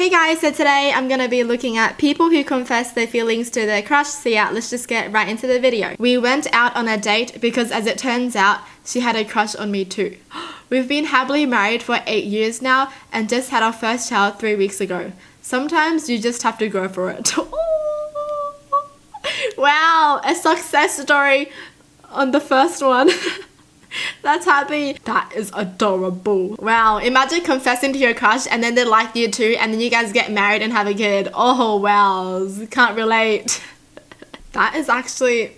Hey guys, so today I'm gonna be looking at people who confess their feelings to their crush. So yeah, let's just get right into the video. We went out on a date because as it turns out, she had a crush on me too. We've been happily married for 8 years now and just had our first child 3 weeks ago. Sometimes you just have to go for it. Wow, a success story on the first one. That's happy. That is adorable. Wow, imagine confessing to your crush and then they like you too and then you guys get married and have a kid. Oh wow, can't relate. That is actually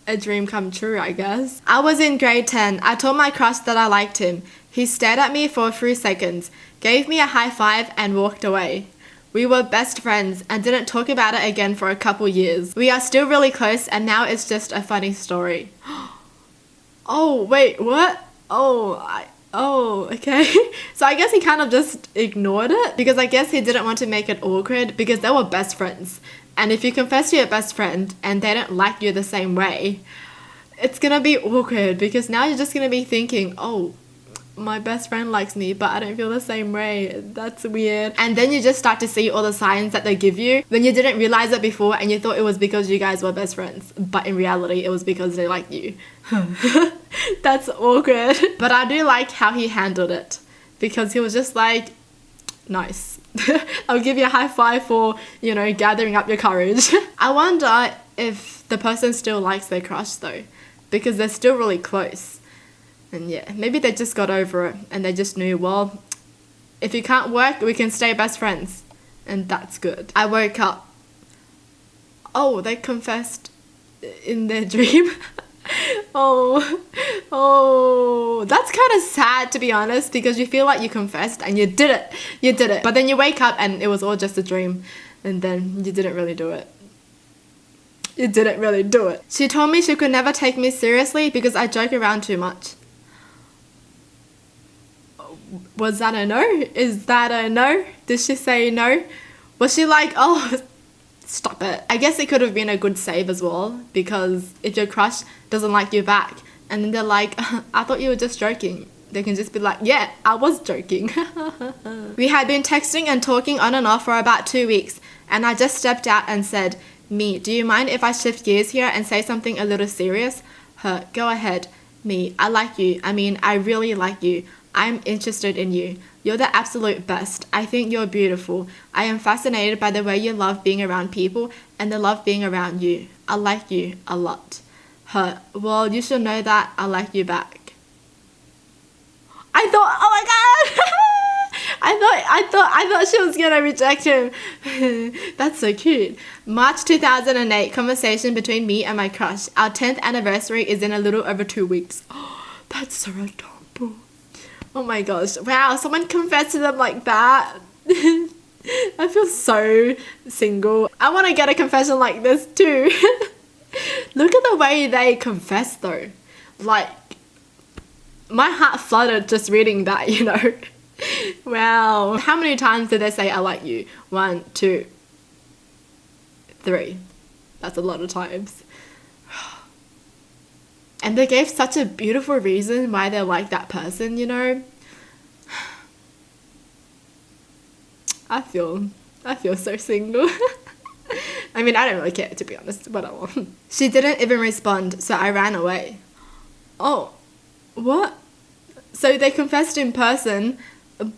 a dream come true, I guess. I was in grade 10. I told my crush that I liked him. He stared at me for a few seconds, gave me a high five and walked away. We were best friends and didn't talk about it again for a couple years. We are still really close and now it's just a funny story. Oh, wait, what? Oh, okay. So I guess he kind of just ignored it because I guess he didn't want to make it awkward because they were best friends. And if you confess to your best friend and they don't like you the same way, it's gonna be awkward because now you're just gonna be thinking, oh, my best friend likes me, but I don't feel the same way. That's weird. And then you just start to see all the signs that they give you when you didn't realize it before and you thought it was because you guys were best friends. But in reality, it was because they like you. That's awkward. But I do like how he handled it because he was just like, nice. I'll give you a high five for, gathering up your courage. I wonder if the person still likes their crush though, because they're still really close. And yeah, maybe they just got over it and they just knew, well, if you can't work, we can stay best friends. And that's good. I woke up. Oh, they confessed in their dream. Oh, that's kind of sad to be honest because you feel like you confessed and you did it. But then you wake up and it was all just a dream and then you didn't really do it. You didn't really do it. She told me she could never take me seriously because I joke around too much. Was that a no? Is that a no? Did she say no? Was she like, oh, stop it? I guess it could have been a good save as well because if your crush doesn't like you back and then they're like, I thought you were just joking. They can just be like, yeah, I was joking. We had been texting and talking on and off for about 2 weeks and I just stepped out and said, me, do you mind if I shift gears here and say something a little serious? Her, go ahead. Me, I like you. I mean, I really like you. I'm interested in you. You're the absolute best. I think you're beautiful. I am fascinated by the way you love being around people and the love being around you. I like you a lot. Her, well, you should know that I like you back. I thought, oh my god! I thought she was gonna reject him. That's so cute. March 2008, conversation between me and my crush. Our 10th anniversary is in a little over 2 weeks. Oh, that's so adorable. Oh my gosh. Wow, someone confessed to them like that. I feel so single. I want to get a confession like this too. Look at the way they confess though. Like, my heart fluttered just reading that, Wow. How many times did they say I like you? 1, 2, 3. That's a lot of times. And they gave such a beautiful reason why they like that person, I feel so single. I mean, I don't really care to be honest, whatever. She didn't even respond, so I ran away. Oh, what? So they confessed in person,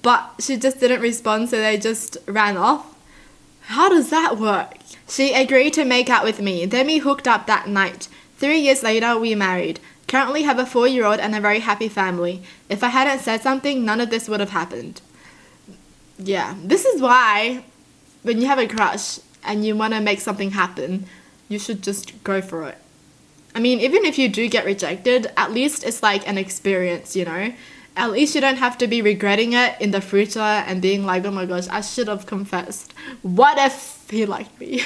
but she just didn't respond, so they just ran off? How does that work? She agreed to make out with me, then we hooked up that night. 3 years later, we married. Currently have a 4-year-old and a very happy family. If I hadn't said something, none of this would have happened. Yeah, this is why when you have a crush and you want to make something happen, you should just go for it. I mean, even if you do get rejected, at least it's like an experience, At least you don't have to be regretting it in the future and being like, oh my gosh, I should have confessed. What if he liked me?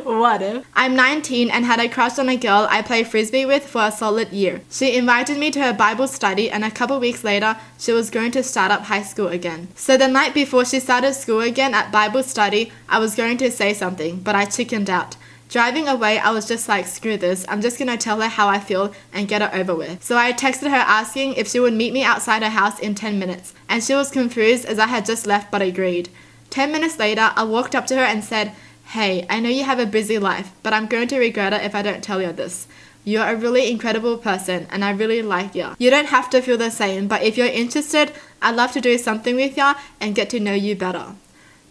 What if? I'm 19 and had a crush on a girl I played frisbee with for a solid year. She invited me to her Bible study and a couple weeks later, she was going to start up high school again. So the night before she started school again at Bible study, I was going to say something, but I chickened out. Driving away, I was just like, screw this, I'm just gonna tell her how I feel and get it over with. So I texted her asking if she would meet me outside her house in 10 minutes, and she was confused as I had just left but agreed. 10 minutes later, I walked up to her and said, "Hey, I know you have a busy life, but I'm going to regret it if I don't tell you this. You're a really incredible person and I really like you. You don't have to feel the same, but if you're interested, I'd love to do something with you and get to know you better."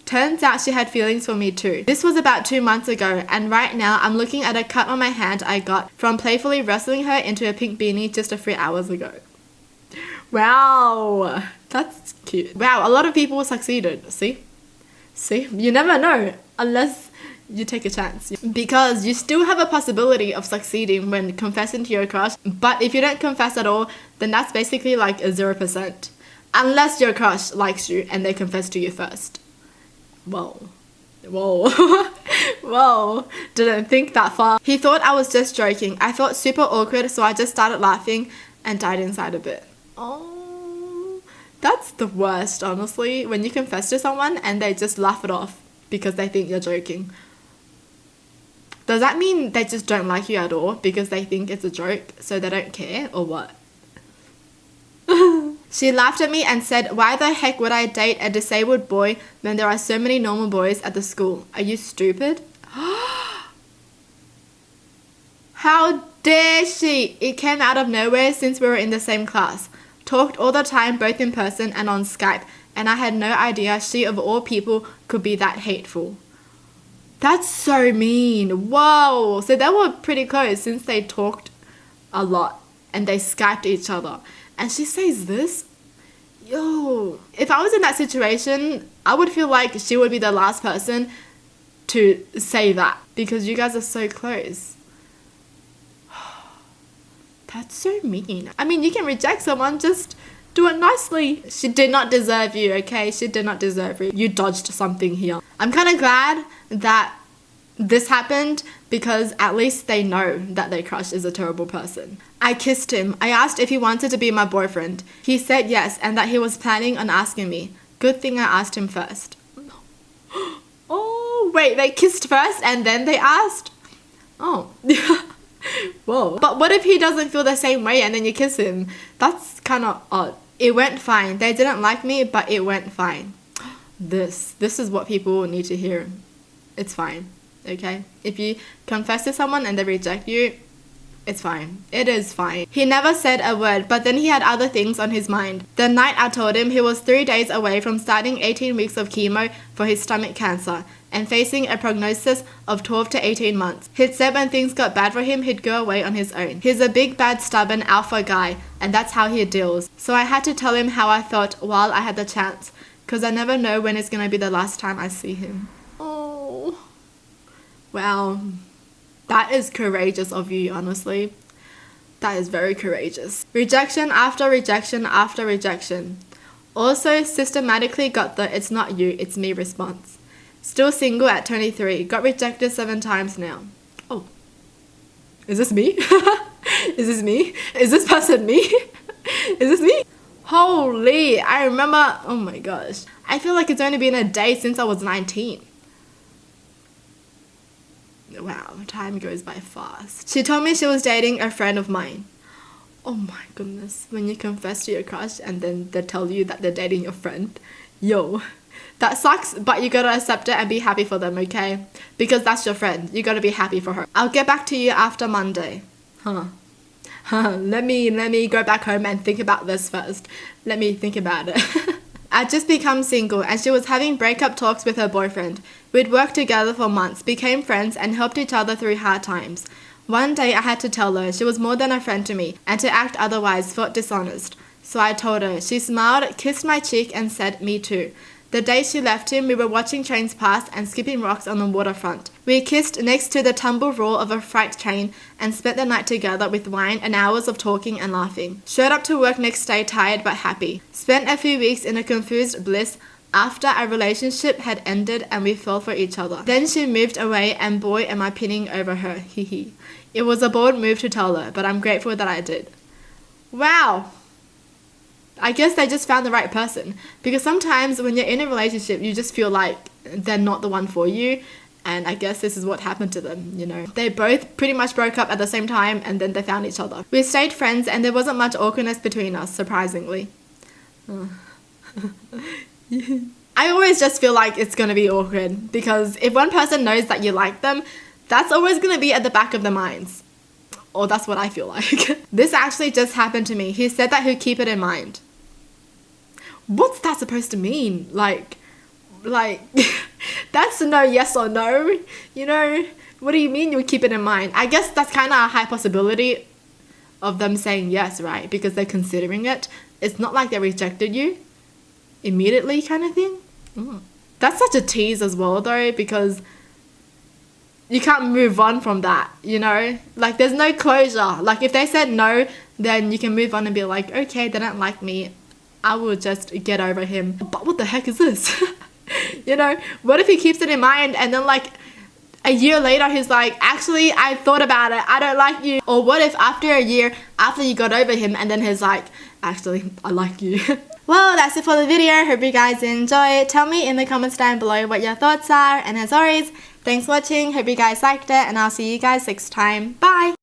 Turns out she had feelings for me too. This was about 2 months ago, and right now I'm looking at a cut on my hand I got from playfully wrestling her into a pink beanie just a few hours ago. Wow, that's cute. Wow, a lot of people succeeded. See, you never know unless you take a chance, because you still have a possibility of succeeding when confessing to your crush. But if you don't confess at all, then that's basically like a 0%, unless your crush likes you and they confess to you first. Whoa. Whoa, didn't think that far. He thought I was just joking. I felt super awkward, so I just started laughing and died inside a bit. Oh, that's the worst, honestly, when you confess to someone and they just laugh it off because they think you're joking. Does that mean they just don't like you at all because they think it's a joke, so they don't care, or what? She laughed at me and said, "Why the heck would I date a disabled boy when there are so many normal boys at the school? Are you stupid?" How dare she? It came out of nowhere since we were in the same class. Talked all the time, both in person and on Skype, and I had no idea she of all people could be that hateful. That's so mean. Whoa. So they were pretty close since they talked a lot and they Skyped each other. And she says this? Yo. If I was in that situation, I would feel like she would be the last person to say that because you guys are so close. That's so mean. I mean, you can reject someone, just do it nicely. She did not deserve you, okay? She did not deserve you. You dodged something here. I'm kind of glad that this happened because at least they know that their crush is a terrible person. I kissed him. I asked if he wanted to be my boyfriend. He said yes and that he was planning on asking me. Good thing I asked him first. Oh, wait, they kissed first and then they asked? Oh. Whoa. But what if he doesn't feel the same way and then you kiss him? That's kind of odd. It went fine. They didn't like me, but it went fine. This is what people need to hear. It's fine. Okay? If you confess to someone and they reject you, it's fine. It is fine. He never said a word, but then he had other things on his mind. The night I told him he was 3 days away from starting 18 weeks of chemo for his stomach cancer and facing a prognosis of 12 to 18 months. He'd said when things got bad for him, he'd go away on his own. He's a big, bad, stubborn alpha guy, and that's how he deals. So I had to tell him how I felt while I had the chance, because I never know when it's going to be the last time I see him. Oh. Wow. That is courageous of you, honestly. That is very courageous. Rejection after rejection after rejection. Also systematically got the "it's not you, it's me" response. Still single at 23. Got rejected 7 times now. Oh. Is this me? Is this me? Is this person me? Is this me? Holy, I remember, oh my gosh. I feel like it's only been a day since I was 19. Wow, time goes by fast. She told me she was dating a friend of mine. Oh my goodness, when you confess to your crush and then they tell you that they're dating your friend. Yo, that sucks, but you gotta accept it and be happy for them, okay? Because that's your friend. You gotta be happy for her. I'll get back to you after Monday. Let me go back home and think about this first. Let me think about it. I'd just become single and she was having breakup talks with her boyfriend. We'd worked together for months, became friends and helped each other through hard times. One day I had to tell her she was more than a friend to me and to act otherwise felt dishonest. So I told her. She smiled, kissed my cheek and said, "Me too." The day she left him, we were watching trains pass and skipping rocks on the waterfront. We kissed next to the tumble roar of a freight train and spent the night together with wine and hours of talking and laughing. Showed up to work next day tired but happy. Spent a few weeks in a confused bliss after our relationship had ended and we fell for each other. Then she moved away and boy am I pinning over her. Hehe. It was a bold move to tell her, but I'm grateful that I did. Wow. I guess they just found the right person, because sometimes when you're in a relationship you just feel like they're not the one for you, and I guess this is what happened to them, you know. They both pretty much broke up at the same time and then they found each other. We stayed friends and there wasn't much awkwardness between us, surprisingly. I always just feel like it's gonna be awkward, because if one person knows that you like them, that's always gonna be at the back of their minds. Or that's what I feel like. This actually just happened to me. He said that he'd keep it in mind. What's that supposed to mean? Like, that's no yes or no, you know? What do you mean you would keep it in mind? I guess that's kind of a high possibility of them saying yes, right? Because they're considering it. It's not like they rejected you immediately kind of thing. That's such a tease as well though, because you can't move on from that, you know? Like, there's no closure. Like, if they said no, then you can move on and be like, okay, they don't like me. I will just get over him. But what the heck is this? You know? What if he keeps it in mind and then like a year later he's like, actually, I thought about it. I don't like you. Or what if after a year, after you got over him, and then he's like, actually, I like you. Well, that's it for the video. Hope you guys enjoy. Tell me in the comments down below what your thoughts are. And as always, thanks for watching. Hope you guys liked it. And I'll see you guys next time. Bye!